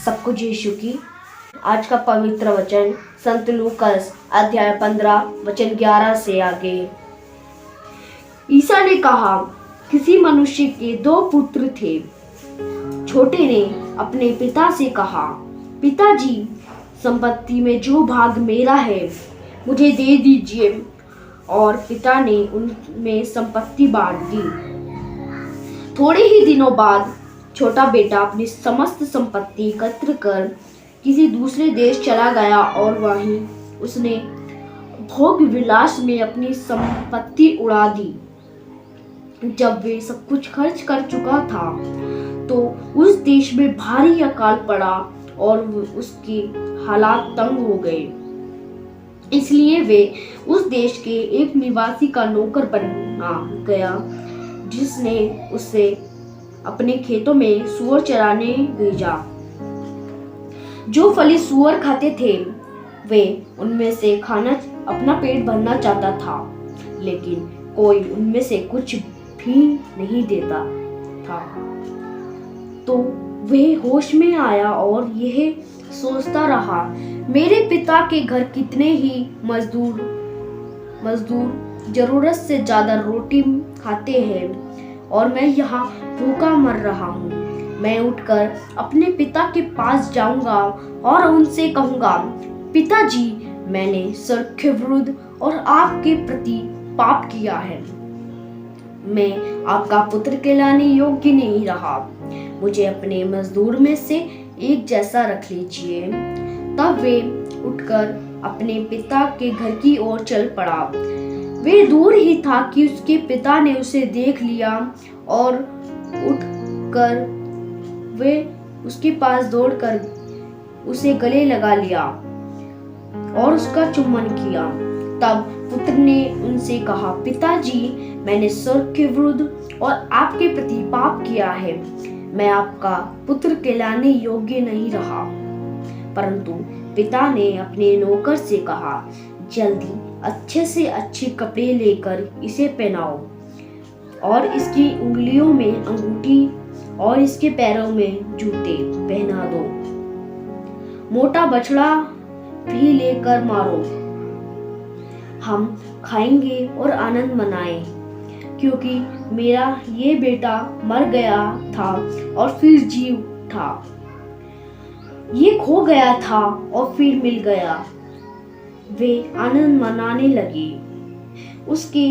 सब कुछ यीशु की। आज का पवित्र वचन संत लूकास अध्याय 15 वचन 11 से आगे। ईसा ने कहा, किसी मनुष्य के 2 पुत्र थे। छोटे ने अपने पिता से कहा, पिताजी, संपत्ति में जो भाग मेरा है मुझे दे दीजिए। और पिता ने उनमें संपत्ति बांट दी। थोड़े ही दिनों बाद छोटा बेटा अपनी समस्त संपत्ति एकत्र कर किसी दूसरे देश चला गया और वहीं उसने भोग विलास में अपनी संपत्ति उड़ा दी। जब वे सब कुछ खर्च कर चुका था तो उस देश में भारी अकाल पड़ा और उसके हालात तंग हो गए। इसलिए वे उस देश के एक निवासी का नौकर बना गया, जिसने उसे अपने खेतों में सूअर चराने भेजा। जो फली सूअर खाते थे वे उनमें से खाना अपना पेट भरना चाहता था, लेकिन कोई उनमें से कुछ भी नहीं देता था। तो वे होश में आया और यह सोचता रहा, मेरे पिता के घर कितने ही मजदूर जरूरत से ज्यादा रोटी खाते हैं और मैं यहाँ भूखा मर रहा हूँ। मैं उठकर अपने पिता के पास जाऊंगा और उनसे कहूंगा, पिताजी, मैंने स्वर्ग के विरुद्ध और आपके प्रति पाप किया है। मैं आपका पुत्र कहलाने योग्य नहीं रहा। मुझे अपने मजदूर में से एक जैसा रख लीजिए। तब वे उठकर अपने पिता के घर की ओर चल पड़ा। वे दूर ही था कि उसके पिता ने उसे देख लिया और उठकर वे उसके पास दौड़कर उसे गले लगा लिया और उसका चुम्बन किया। तब पुत्र ने उनसे कहा, पिताजी, मैंने स्वर्ग के विरुद्ध और आपके प्रति पाप किया है। मैं आपका पुत्र कहलाने योग्य नहीं रहा। परंतु पिता ने अपने नौकर से कहा, जल्दी अच्छे से अच्छे कपड़े लेकर इसे पहनाओ और इसकी उंगलियों में अंगूठी और इसके पैरों में जूते पहना दो। मोटा बछड़ा भी लेकर मारो। हम खाएंगे और आनंद मनाएं, क्योंकि मेरा ये बेटा मर गया था और फिर जी उठा। ये खो गया था और फिर मिल गया। वे आनंद मनाने लगे। उसके